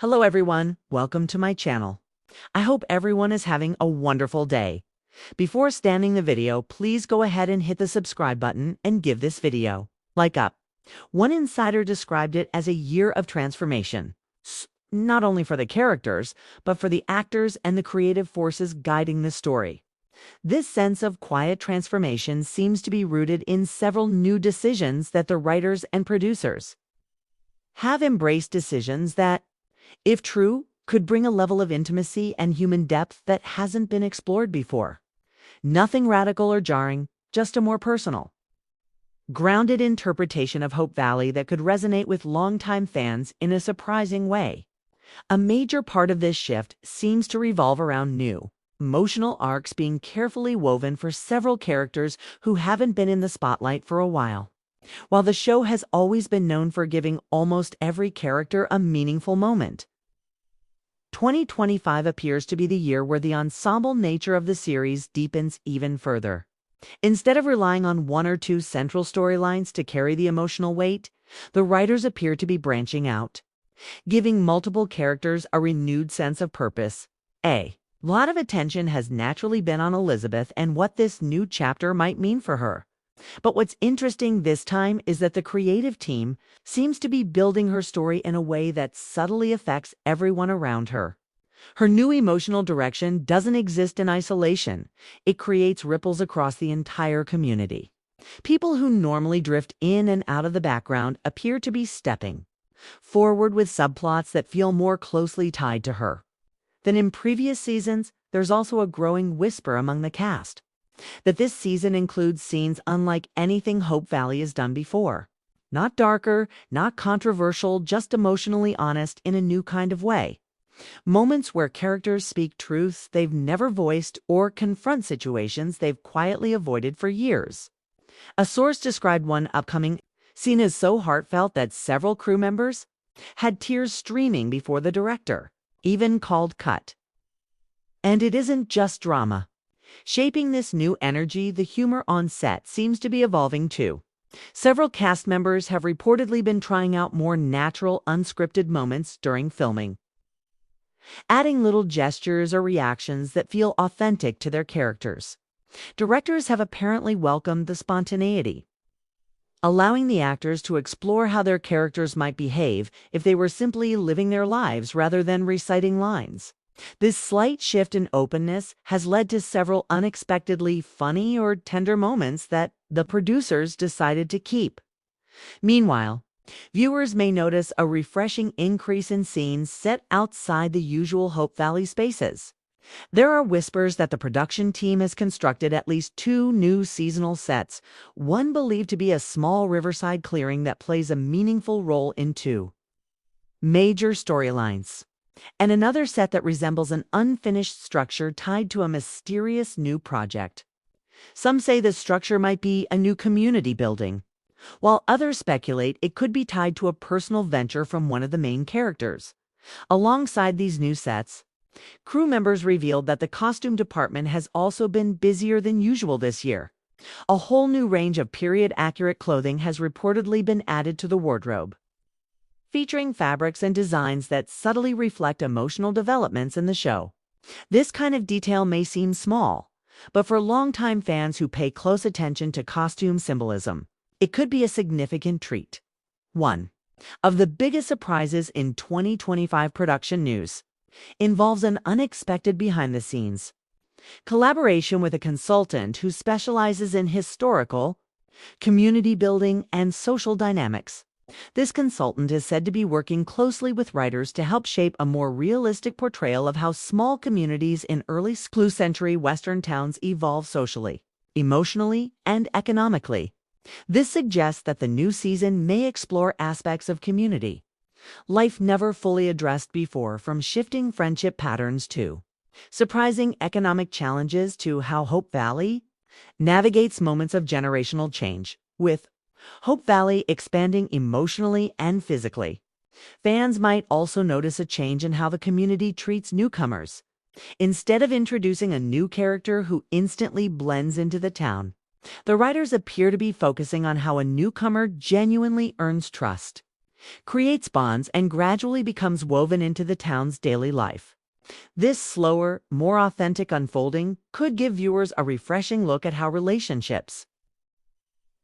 Hello everyone, welcome to my channel. I hope everyone is having a wonderful day. Before starting the video, please go ahead and hit the subscribe button and give this video like up. One insider described it as a year of transformation, not only for the characters, but for the actors and the creative forces guiding the story. This sense of quiet transformation seems to be rooted in several new decisions that the writers and producers have embraced, decisions that, if true, could bring a level of intimacy and human depth that hasn't been explored before. Nothing radical or jarring, just a more personal, grounded interpretation of Hope Valley that could resonate with longtime fans in a surprising way. A major part of this shift seems to revolve around new, emotional arcs being carefully woven for several characters who haven't been in the spotlight for a while. While the show has always been known for giving almost every character a meaningful moment, 2025 appears to be the year where the ensemble nature of the series deepens even further. Instead of relying on one or two central storylines to carry the emotional weight, the writers appear to be branching out, giving multiple characters a renewed sense of purpose. A lot of attention has naturally been on Elizabeth and what this new chapter might mean for her. But what's interesting this time is that the creative team seems to be building her story in a way that subtly affects everyone around her. Her new emotional direction doesn't exist in isolation. It creates ripples across the entire community. People who normally drift in and out of the background appear to be stepping forward with subplots that feel more closely tied to her than in previous seasons. There's also a growing whisper among the cast that this season includes scenes unlike anything Hope Valley has done before. Not darker, not controversial, just emotionally honest in a new kind of way. Moments where characters speak truths they've never voiced or confront situations they've quietly avoided for years. A source described one upcoming scene as so heartfelt that several crew members had tears streaming before the director even called cut. And it isn't just drama. Shaping this new energy, the humor on set seems to be evolving too. Several cast members have reportedly been trying out more natural, unscripted moments during filming, adding little gestures or reactions that feel authentic to their characters. Directors have apparently welcomed the spontaneity, allowing the actors to explore how their characters might behave if they were simply living their lives rather than reciting lines. This slight shift in openness has led to several unexpectedly funny or tender moments that the producers decided to keep. Meanwhile, viewers may notice a refreshing increase in scenes set outside the usual Hope Valley spaces. There are whispers that the production team has constructed at least 2 new seasonal sets, one believed to be a small riverside clearing that plays a meaningful role in 2 major storylines, and another set that resembles an unfinished structure tied to a mysterious new project. Some say the structure might be a new community building, while others speculate it could be tied to a personal venture from one of the main characters. Alongside these new sets, crew members revealed that the costume department has also been busier than usual this year. A whole new range of period-accurate clothing has reportedly been added to the wardrobe, featuring fabrics and designs that subtly reflect emotional developments in the show. This kind of detail may seem small, but for longtime fans who pay close attention to costume symbolism, it could be a significant treat. One of the biggest surprises in 2025 production news involves an unexpected behind-the-scenes collaboration with a consultant who specializes in historical, community building, and social dynamics. This consultant is said to be working closely with writers to help shape a more realistic portrayal of how small communities in early century Western towns evolve socially, emotionally, and economically. This suggests that the new season may explore aspects of community life never fully addressed before, from shifting friendship patterns to surprising economic challenges to how Hope Valley navigates moments of generational change. With Hope Valley expanding emotionally and physically, fans might also notice a change in how the community treats newcomers. Instead of introducing a new character who instantly blends into the town, the writers appear to be focusing on how a newcomer genuinely earns trust, creates bonds, and gradually becomes woven into the town's daily life. This slower, more authentic unfolding could give viewers a refreshing look at how relationships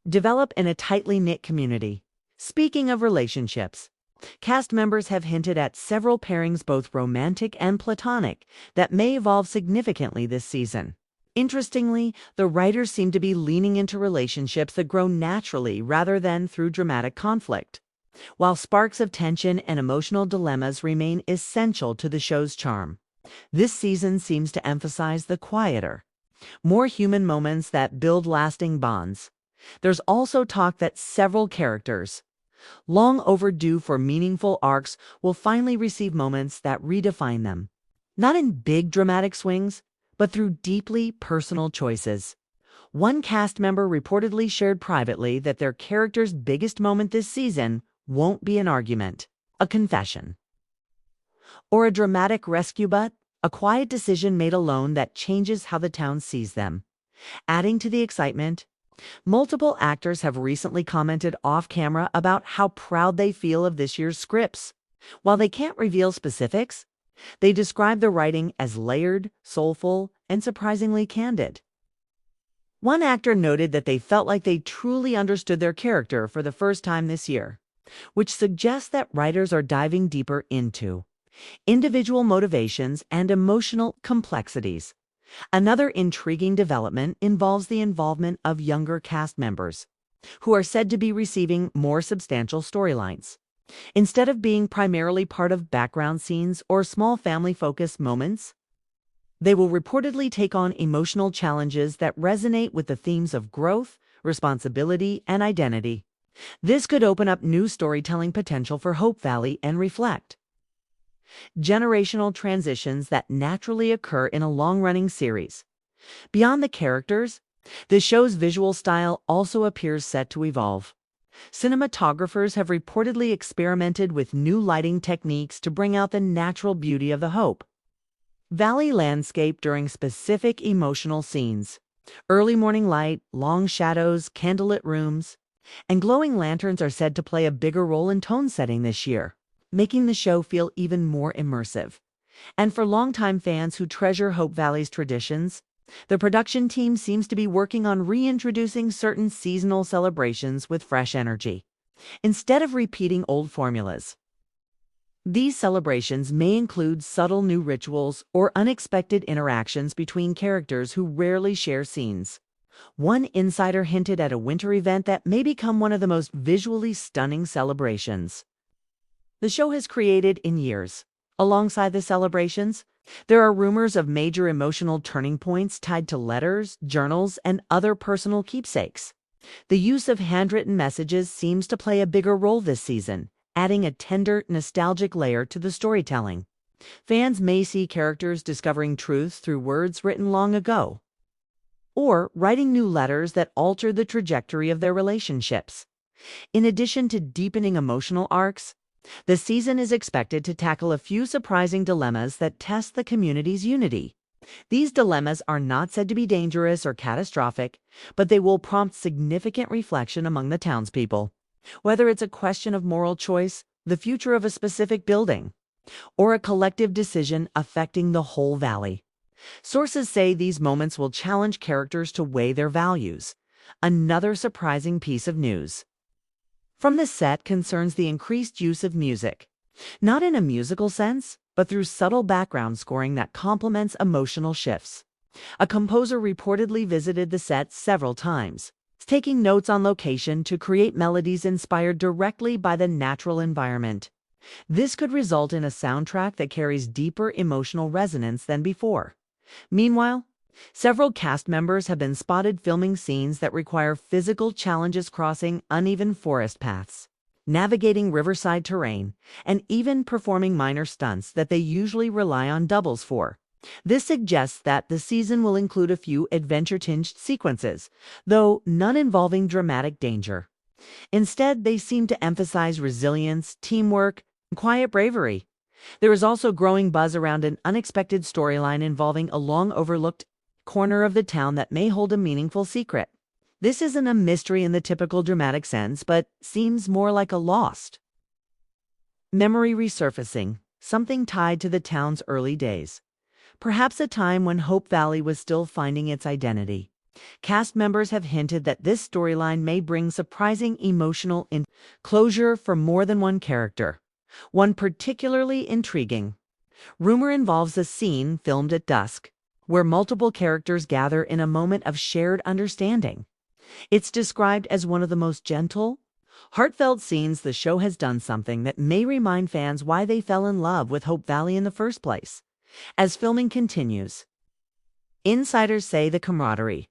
develop in a tightly knit community. Speaking of relationships, cast members have hinted at several pairings, both romantic and platonic, that may evolve significantly this season. Interestingly, the writers seem to be leaning into relationships that grow naturally rather than through dramatic conflict. While sparks of tension and emotional dilemmas remain essential to the show's charm, this season seems to emphasize the quieter, more human moments that build lasting bonds. There's also talk that several characters, long overdue for meaningful arcs, will finally receive moments that redefine them. Not in big dramatic swings, but through deeply personal choices. One cast member reportedly shared privately that their character's biggest moment this season won't be an argument, a confession, or a dramatic rescue, but a quiet decision made alone that changes how the town sees them. Adding to the excitement, multiple actors have recently commented off-camera about how proud they feel of this year's scripts. While they can't reveal specifics, they describe the writing as layered, soulful, and surprisingly candid. One actor noted that they felt like they truly understood their character for the first time this year, which suggests that writers are diving deeper into individual motivations and emotional complexities. Another intriguing development involves the involvement of younger cast members, who are said to be receiving more substantial storylines. Instead of being primarily part of background scenes or small family-focused moments, they will reportedly take on emotional challenges that resonate with the themes of growth, responsibility, and identity. This could open up new storytelling potential for Hope Valley and reflect generational transitions that naturally occur in a long-running series. Beyond the characters, the show's visual style also appears set to evolve. Cinematographers have reportedly experimented with new lighting techniques to bring out the natural beauty of the Hope Valley landscape during specific emotional scenes. Early morning light, long shadows, candlelit rooms, and glowing lanterns are said to play a bigger role in tone setting this year, making the show feel even more immersive. And for longtime fans who treasure Hope Valley's traditions, the production team seems to be working on reintroducing certain seasonal celebrations with fresh energy, instead of repeating old formulas. These celebrations may include subtle new rituals or unexpected interactions between characters who rarely share scenes. One insider hinted at a winter event that may become one of the most visually stunning celebrations the show has created in years. Alongside the celebrations, there are rumors of major emotional turning points tied to letters, journals, and other personal keepsakes. The use of handwritten messages seems to play a bigger role this season, adding a tender, nostalgic layer to the storytelling. Fans may see characters discovering truths through words written long ago, or writing new letters that alter the trajectory of their relationships. In addition to deepening emotional arcs, the season is expected to tackle a few surprising dilemmas that test the community's unity. These dilemmas are not said to be dangerous or catastrophic, but they will prompt significant reflection among the townspeople. Whether it's a question of moral choice, the future of a specific building, or a collective decision affecting the whole valley. Sources say these moments will challenge characters to weigh their values. Another surprising piece of news from the set concerns the increased use of music, not in a musical sense, but through subtle background scoring that complements emotional shifts. A composer reportedly visited the set several times, taking notes on location to create melodies inspired directly by the natural environment. This could result in a soundtrack that carries deeper emotional resonance than before. Meanwhile, several cast members have been spotted filming scenes that require physical challenges, crossing uneven forest paths, navigating riverside terrain, and even performing minor stunts that they usually rely on doubles for. This suggests that the season will include a few adventure-tinged sequences, though none involving dramatic danger. Instead, they seem to emphasize resilience, teamwork, and quiet bravery. There is also growing buzz around an unexpected storyline involving a long-overlooked corner of the town that may hold a meaningful secret. This isn't a mystery in the typical dramatic sense, but seems more like a lost Memory resurfacing, something tied to the town's early days. Perhaps a time when Hope Valley was still finding its identity. Cast members have hinted that this storyline may bring surprising emotional closure for more than one character. One particularly intriguing rumor involves a scene filmed at dusk, where multiple characters gather in a moment of shared understanding. It's described as one of the most gentle, heartfelt scenes. The show has done something that may remind fans why they fell in love with Hope Valley in the first place. As filming continues, insiders say the camaraderie,